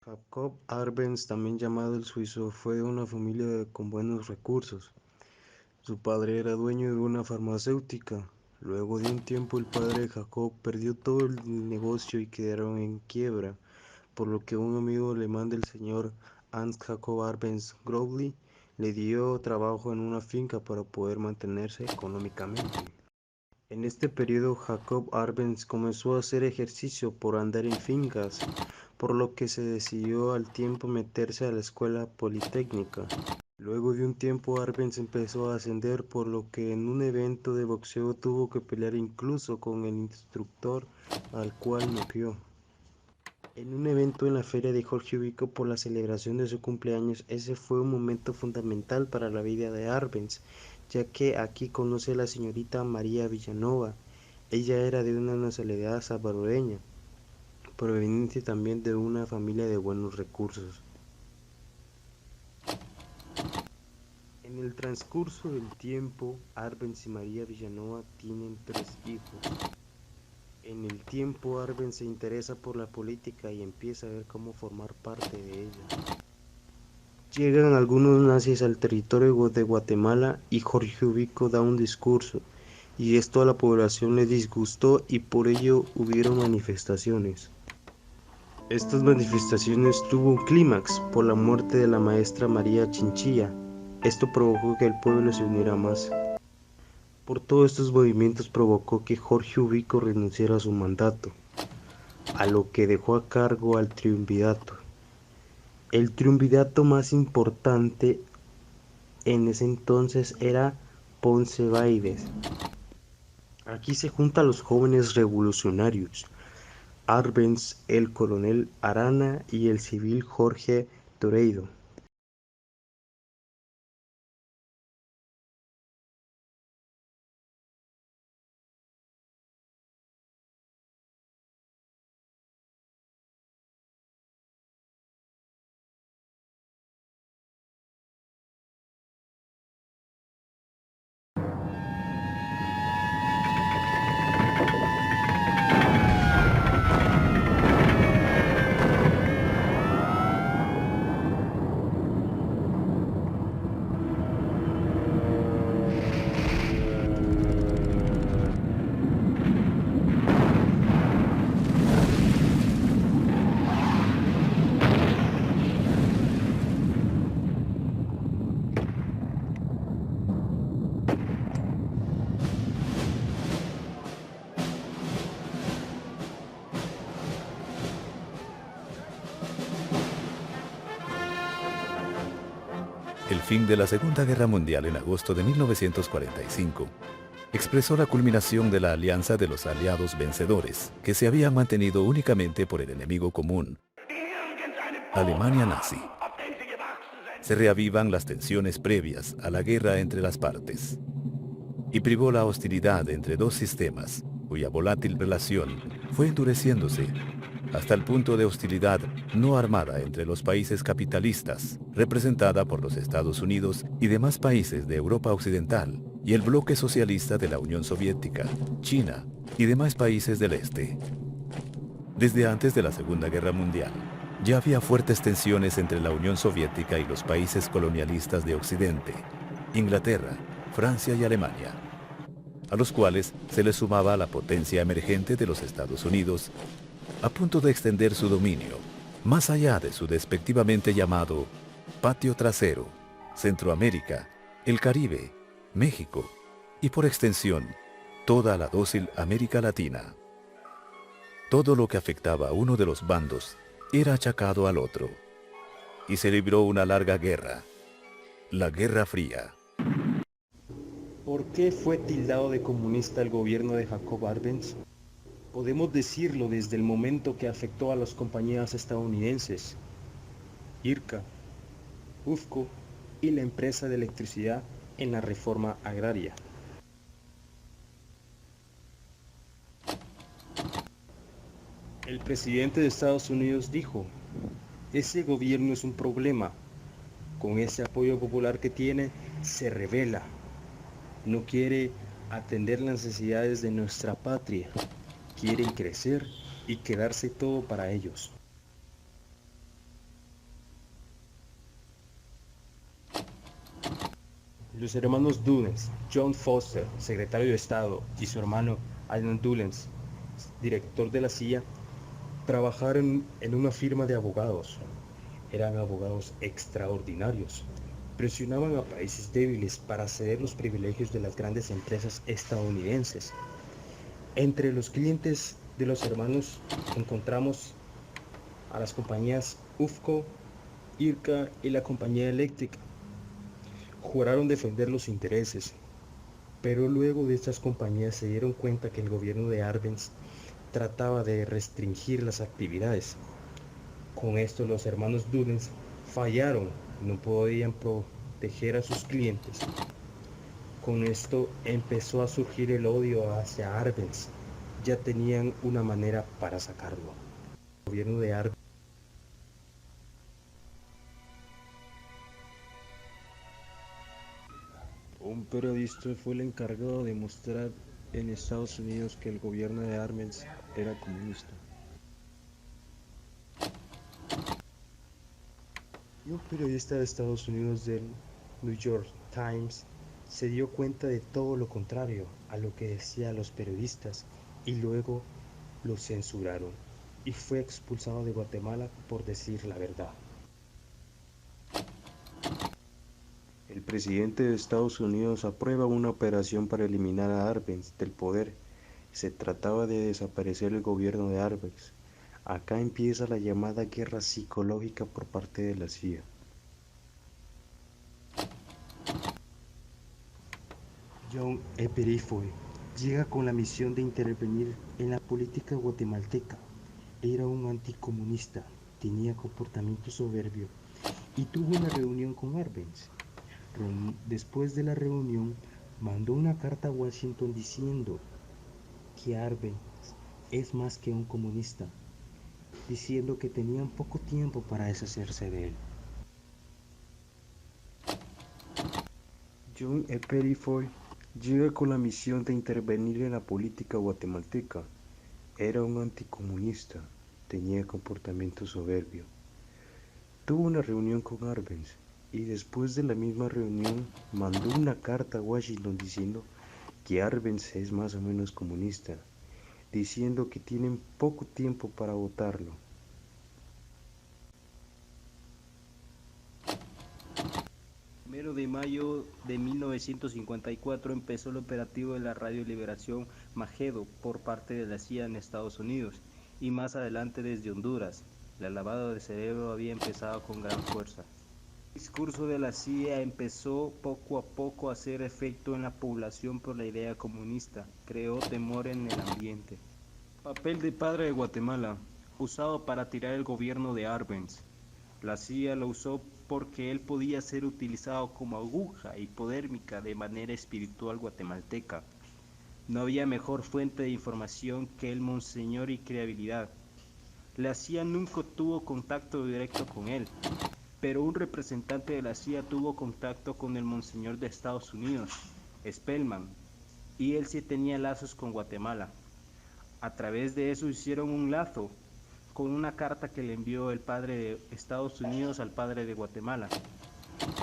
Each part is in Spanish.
Jacob Arbenz, también llamado el Suizo, fue de una familia con buenos recursos. Su padre era dueño de una farmacéutica. Luego de un tiempo el padre de Jacob perdió todo el negocio y quedaron en quiebra, por lo que un amigo alemán del señor Hans Jacob Arbenz Grobli le dio trabajo en una finca para poder mantenerse económicamente. En este periodo Jacob Arbenz comenzó a hacer ejercicio por andar en fincas, por lo que se decidió al tiempo meterse a la escuela politécnica. Luego de un tiempo Arbenz empezó a ascender, por lo que en un evento de boxeo tuvo que pelear incluso con el instructor al cual noqueó. En un evento en la feria de Jorge Ubico por la celebración de su cumpleaños, ese fue un momento fundamental para la vida de Arbenz, ya que aquí conoce a la señorita María Villanova. Ella era de una nacionalidad salvadoreña, proveniente también de una familia de buenos recursos. En el transcurso del tiempo, Arbenz y María Villanova tienen 3 hijos. En el tiempo, Arbenz se interesa por la política y empieza a ver cómo formar parte de ella. Llegan algunos nazis al territorio de Guatemala y Jorge Ubico da un discurso, y esto a la población le disgustó y por ello hubieron manifestaciones. Estas manifestaciones tuvo un clímax por la muerte de la maestra María Chinchilla. Esto provocó que el pueblo se uniera más. Por todos estos movimientos provocó que Jorge Ubico renunciara a su mandato, a lo que dejó a cargo al triunvirato. El triunvirato más importante en ese entonces era Ponce Baides. Aquí se juntan los jóvenes revolucionarios, Arbenz, el coronel Arana y el civil Jorge Toredo. El fin de la Segunda Guerra Mundial en agosto de 1945 expresó la culminación de la alianza de los aliados vencedores, que se habían mantenido únicamente por el enemigo común, Alemania nazi. Se reavivan las tensiones previas a la guerra entre las partes y privó la hostilidad entre dos sistemas, cuya volátil relación fue endureciéndose hasta el punto de hostilidad no armada entre los países capitalistas, representada por los Estados Unidos y demás países de Europa Occidental, y el bloque socialista de la Unión Soviética, China y demás países del este. Desde antes de la Segunda Guerra Mundial, ya había fuertes tensiones entre la Unión Soviética y los países colonialistas de Occidente, Inglaterra, Francia y Alemania, a los cuales se les sumaba la potencia emergente de los Estados Unidos, a punto de extender su dominio, más allá de su despectivamente llamado patio trasero, Centroamérica, el Caribe, México y por extensión, toda la dócil América Latina. Todo lo que afectaba a uno de los bandos era achacado al otro, y se libró una larga guerra, la Guerra Fría. ¿Por qué fue tildado de comunista el gobierno de Jacob Arbenz? Podemos decirlo desde el momento que afectó a las compañías estadounidenses, IRCA, UFCO y la empresa de electricidad en la reforma agraria. El presidente de Estados Unidos dijo, ese gobierno es un problema, con ese apoyo popular que tiene, se revela, no quiere atender las necesidades de nuestra patria, quieren crecer y quedarse todo para ellos. Los hermanos Dulles, John Foster, secretario de Estado, y su hermano Alan Dulles, director de la CIA, trabajaron en una firma de abogados. Eran abogados extraordinarios. Presionaban a países débiles para ceder los privilegios de las grandes empresas estadounidenses. Entre los clientes de los hermanos encontramos a las compañías UFCO, IRCA y la compañía eléctrica. Juraron defender los intereses, pero luego de estas compañías se dieron cuenta que el gobierno de Arbenz trataba de restringir las actividades. Con esto los hermanos Dulles fallaron, no podían proteger a sus clientes. Con esto empezó a surgir el odio hacia Arbenz. Ya tenían una manera para sacarlo. El gobierno de Arbenz. Un periodista fue el encargado de mostrar en Estados Unidos que el gobierno de Arbenz era comunista. Y un periodista de Estados Unidos del New York Times se dio cuenta de todo lo contrario a lo que decían los periodistas y luego lo censuraron y fue expulsado de Guatemala por decir la verdad. El presidente de Estados Unidos aprueba una operación para eliminar a Arbenz del poder. Se trataba de desaparecer el gobierno de Arbenz. Acá empieza la llamada guerra psicológica por parte de la CIA. John E. Perifoy llega con la misión de intervenir en la política guatemalteca. Era un anticomunista, tenía comportamiento soberbio y tuvo una reunión con Arbenz. Después de la reunión, mandó una carta a Washington diciendo que Arbenz es más que un comunista, diciendo que tenían poco tiempo para deshacerse de él. John E. Perifoy llega con la misión de intervenir en la política guatemalteca. Era un anticomunista, tenía comportamiento soberbio. Tuvo una reunión con Arbenz y después de la misma reunión mandó una carta a Washington diciendo que Arbenz es más o menos comunista, diciendo que tienen poco tiempo para votarlo. El 1 de mayo de 1954 empezó el operativo de la Radio Liberación Magedo por parte de la CIA en Estados Unidos y más adelante desde Honduras. El lavado de cerebro había empezado con gran fuerza. El discurso de la CIA empezó poco a poco a hacer efecto en la población por la idea comunista, creó temor en el ambiente. Papel de padre de Guatemala, usado para tirar el gobierno de Arbenz. La CIA lo usó porque él podía ser utilizado como aguja hipodérmica de manera espiritual guatemalteca. No había mejor fuente de información que el monseñor y creabilidad. La CIA nunca tuvo contacto directo con él, pero un representante de la CIA tuvo contacto con el monseñor de Estados Unidos, Spellman, y él sí tenía lazos con Guatemala. A través de eso hicieron un lazo con una carta que le envió el padre de Estados Unidos al padre de Guatemala.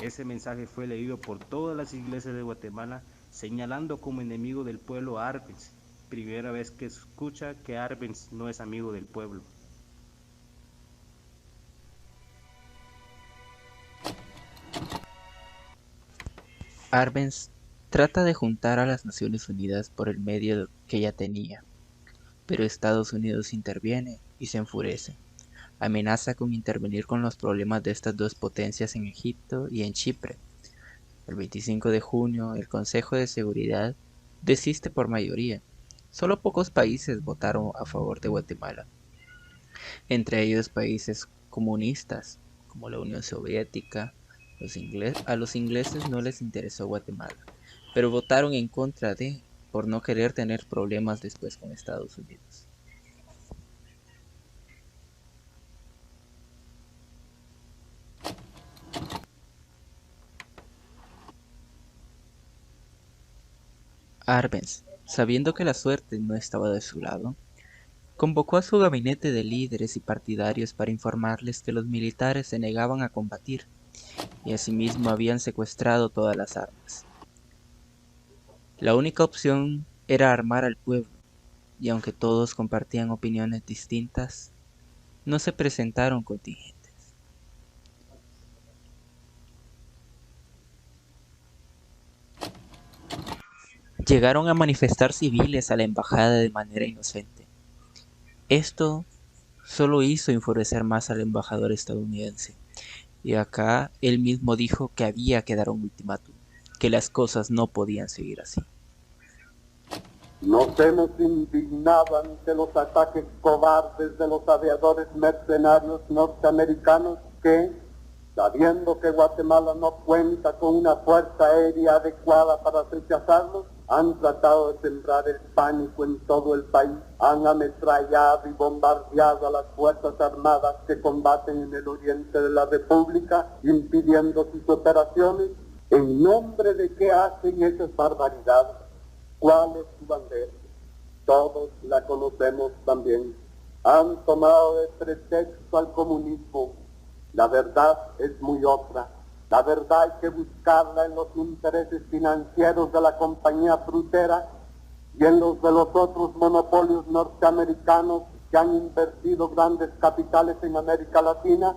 Ese mensaje fue leído por todas las iglesias de Guatemala, señalando como enemigo del pueblo a Arbenz. Primera vez que escucha que Arbenz no es amigo del pueblo. Arbenz trata de juntar a las Naciones Unidas por el medio que ya tenía, pero Estados Unidos interviene y se enfurece. Amenaza con intervenir con los problemas de estas dos potencias en Egipto y en Chipre. El 25 de junio, el Consejo de Seguridad desiste por mayoría. Solo pocos países votaron a favor de Guatemala, entre ellos países comunistas como la Unión Soviética. A los ingleses no les interesó Guatemala, pero votaron en contra por no querer tener problemas después con Estados Unidos. Arbenz, sabiendo que la suerte no estaba de su lado, convocó a su gabinete de líderes y partidarios para informarles que los militares se negaban a combatir y asimismo habían secuestrado todas las armas. La única opción era armar al pueblo, y aunque todos compartían opiniones distintas, no se presentaron contingentes. Llegaron a manifestar civiles a la embajada de manera inocente. Esto solo hizo enfurecer más al embajador estadounidense, y acá él mismo dijo que había que dar un ultimátum, que las cosas no podían seguir así. Nos hemos indignado ante los ataques cobardes de los aviadores mercenarios norteamericanos que, sabiendo que Guatemala no cuenta con una fuerza aérea adecuada para rechazarlos, han tratado de sembrar el pánico en todo el país, han ametrallado y bombardeado a las Fuerzas Armadas que combaten en el oriente de la República, impidiendo sus operaciones. ¿En nombre de qué hacen esas barbaridades? ¿Cuál es su bandera? Todos la conocemos también. Han tomado de pretexto al comunismo. La verdad es muy otra. La verdad hay que buscarla en los intereses financieros de la compañía frutera y en los de los otros monopolios norteamericanos que han invertido grandes capitales en América Latina,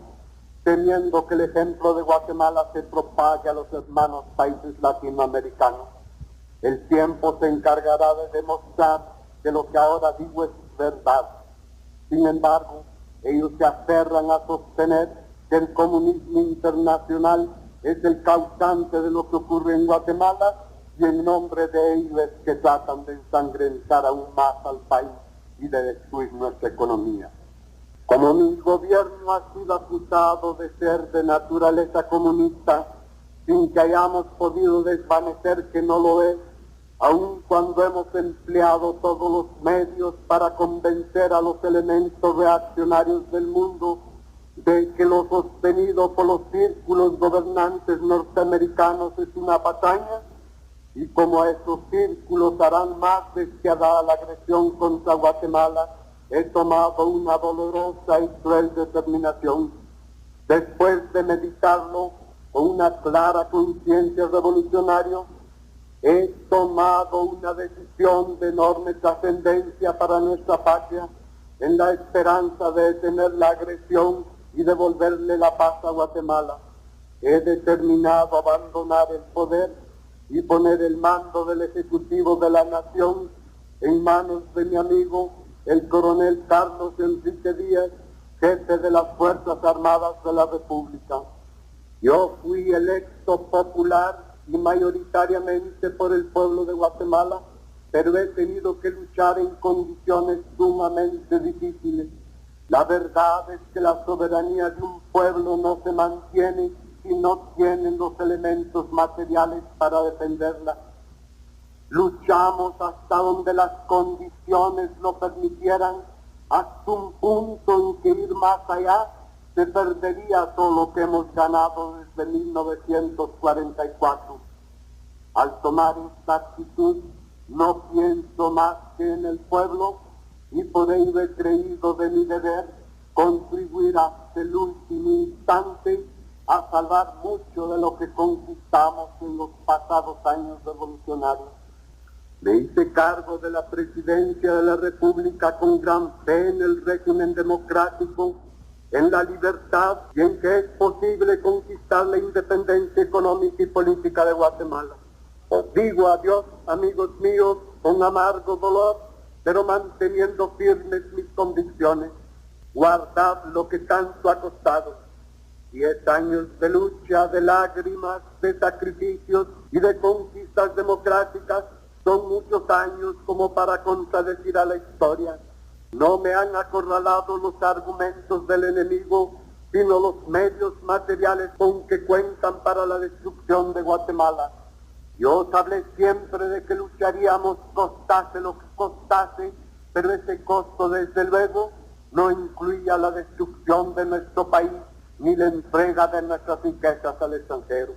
temiendo que el ejemplo de Guatemala se propague a los hermanos países latinoamericanos. El tiempo se encargará de demostrar que lo que ahora digo es verdad. Sin embargo, ellos se aferran a sostener que el comunismo internacional es el causante de lo que ocurre en Guatemala y en nombre de ellos es que tratan de ensangrentar aún más al país y de destruir nuestra economía. Como mi gobierno ha sido acusado de ser de naturaleza comunista, sin que hayamos podido desvanecer que no lo es, aun cuando hemos empleado todos los medios para convencer a los elementos reaccionarios del mundo de que lo sostenido por los círculos gobernantes norteamericanos es una patraña, y como estos círculos harán más despiadada la agresión contra Guatemala, he tomado una dolorosa y cruel determinación. Después de meditarlo con una clara conciencia revolucionaria, he tomado una decisión de enorme trascendencia para nuestra patria, en la esperanza de detener la agresión y devolverle la paz a Guatemala. He determinado abandonar el poder y poner el mando del Ejecutivo de la Nación en manos de mi amigo, el coronel Carlos Enrique Díaz, jefe de las Fuerzas Armadas de la República. Yo fui electo popular y mayoritariamente por el pueblo de Guatemala, pero he tenido que luchar en condiciones sumamente difíciles. La verdad es que la soberanía de un pueblo no se mantiene si no tienen los elementos materiales para defenderla. Luchamos hasta donde las condiciones lo permitieran, hasta un punto en que ir más allá se perdería todo lo que hemos ganado desde 1944. Al tomar esta actitud, no pienso más que en el pueblo y por ello he creído de mi deber contribuir hasta el último instante a salvar mucho de lo que conquistamos en los pasados años revolucionarios. Me hice cargo de la presidencia de la República con gran fe en el régimen democrático, en la libertad y en que es posible conquistar la independencia económica y política de Guatemala. Os digo adiós, amigos míos, con amargo dolor, pero manteniendo firmes mis convicciones. Guardad lo que tanto ha costado. 10 años de lucha, de lágrimas, de sacrificios y de conquistas democráticas son muchos años como para contradecir a la historia. No me han acorralado los argumentos del enemigo, sino los medios materiales con que cuentan para la destrucción de Guatemala. Yo os hablé siempre de que lucharíamos costase lo que costase, pero ese costo desde luego no incluía la destrucción de nuestro país ni la entrega de nuestras riquezas al extranjero.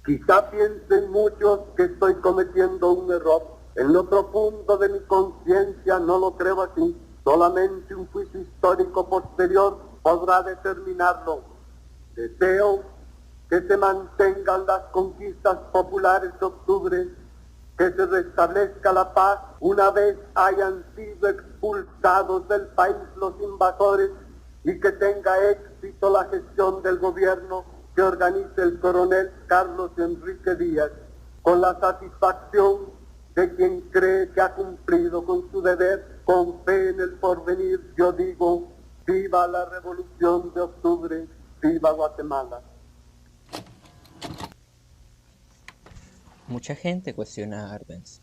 Quizá piensen muchos que estoy cometiendo un error. En lo profundo de mi conciencia no lo creo así. Solamente un juicio histórico posterior podrá determinarlo. Deseo que se mantengan las conquistas populares de octubre, que se restablezca la paz una vez hayan sido expulsados del país los invasores y que tenga éxito la gestión del gobierno que organice el coronel Carlos Enrique Díaz, con la satisfacción de quien cree que ha cumplido con su deber, con fe en el porvenir. Yo digo, viva la Revolución de Octubre, viva Guatemala. Mucha gente cuestiona a Arbenz,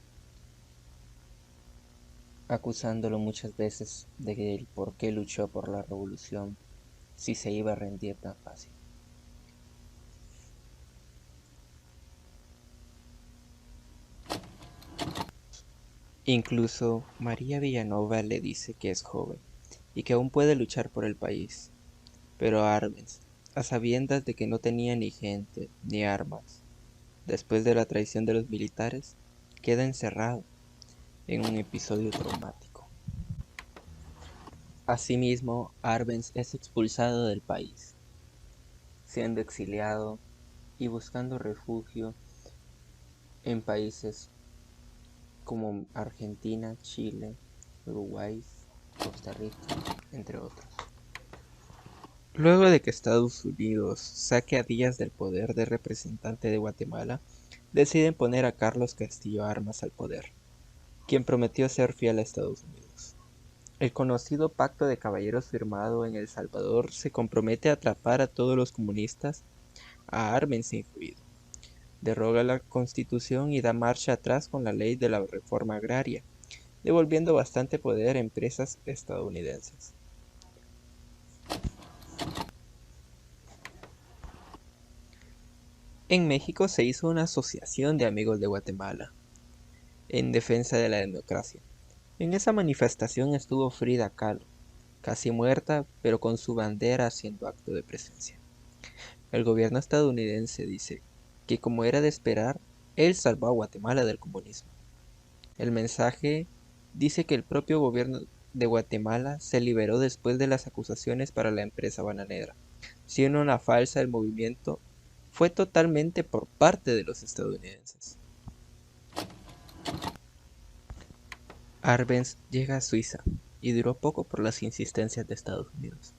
acusándolo muchas veces de que el por qué luchó por la revolución si se iba a rendir tan fácil. Incluso María Villanova le dice que es joven y que aún puede luchar por el país, pero Arbenz, a sabiendas de que no tenía ni gente ni armas, después de la traición de los militares, queda encerrado en un episodio traumático. Asimismo, Arbenz es expulsado del país, siendo exiliado y buscando refugio en países como Argentina, Chile, Uruguay, Costa Rica, entre otros. Luego de que Estados Unidos saque a Díaz del poder de representante de Guatemala, deciden poner a Carlos Castillo Armas al poder, quien prometió ser fiel a Estados Unidos. El conocido Pacto de Caballeros firmado en El Salvador se compromete a atrapar a todos los comunistas, a Arbenz incluido. Deroga la Constitución y da marcha atrás con la ley de la reforma agraria, devolviendo bastante poder a empresas estadounidenses. En México se hizo una asociación de amigos de Guatemala en defensa de la democracia. En esa manifestación estuvo Frida Kahlo, casi muerta, pero con su bandera haciendo acto de presencia. El gobierno estadounidense dice que, como era de esperar, él salvó a Guatemala del comunismo. El mensaje dice que el propio gobierno de Guatemala se liberó después de las acusaciones para la empresa bananera. Siendo una falsa, el movimiento fue totalmente por parte de los estadounidenses. Arbenz llega a Suiza y duró poco por las insistencias de Estados Unidos.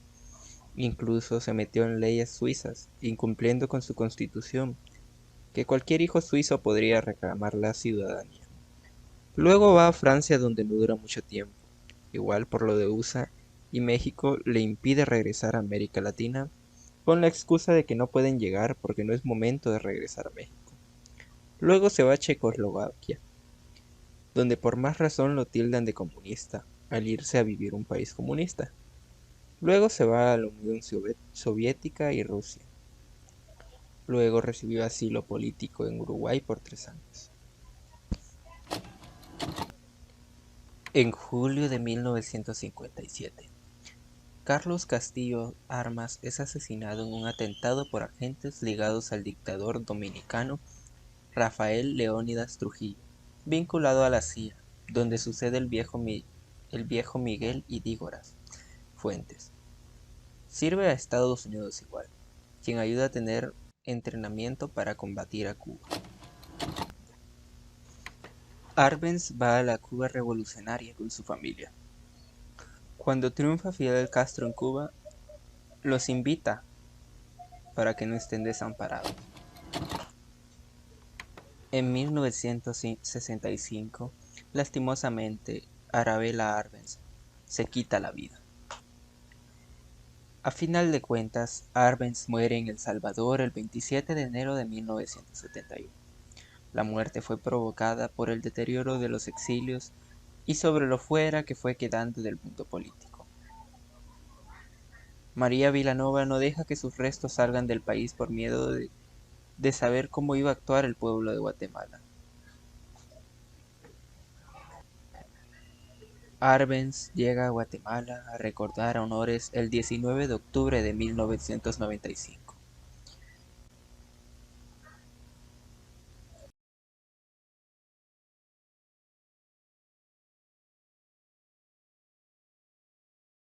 Incluso se metió en leyes suizas, incumpliendo con su constitución, que cualquier hijo suizo podría reclamar la ciudadanía. Luego va a Francia, donde no dura mucho tiempo, igual por lo de USA, y México le impide regresar a América Latina con la excusa de que no pueden llegar porque no es momento de regresar a México. Luego se va a Checoslovaquia, donde por más razón lo tildan de comunista, al irse a vivir un país comunista. Luego se va a la Unión Soviética y Rusia. Luego recibió asilo político en Uruguay por 3 años. En julio de 1957, Carlos Castillo Armas es asesinado en un atentado por agentes ligados al dictador dominicano Rafael Leónidas Trujillo, vinculado a la CIA, donde sucede el viejo Miguel Ydígoras Fuentes. Sirve a Estados Unidos igual, quien ayuda a tener entrenamiento para combatir a Cuba. Arbenz va a la Cuba revolucionaria con su familia. Cuando triunfa Fidel Castro en Cuba, los invita para que no estén desamparados. En 1965, lastimosamente, Arabella Arbenz se quita la vida. A final de cuentas, Arbenz muere en El Salvador el 27 de enero de 1971. La muerte fue provocada por el deterioro de los exilios y sobre lo fuera que fue quedando del mundo político. María Villanova no deja que sus restos salgan del país por miedo de saber cómo iba a actuar el pueblo de Guatemala. Arbenz llega a Guatemala a recordar honores el 19 de octubre de 1995.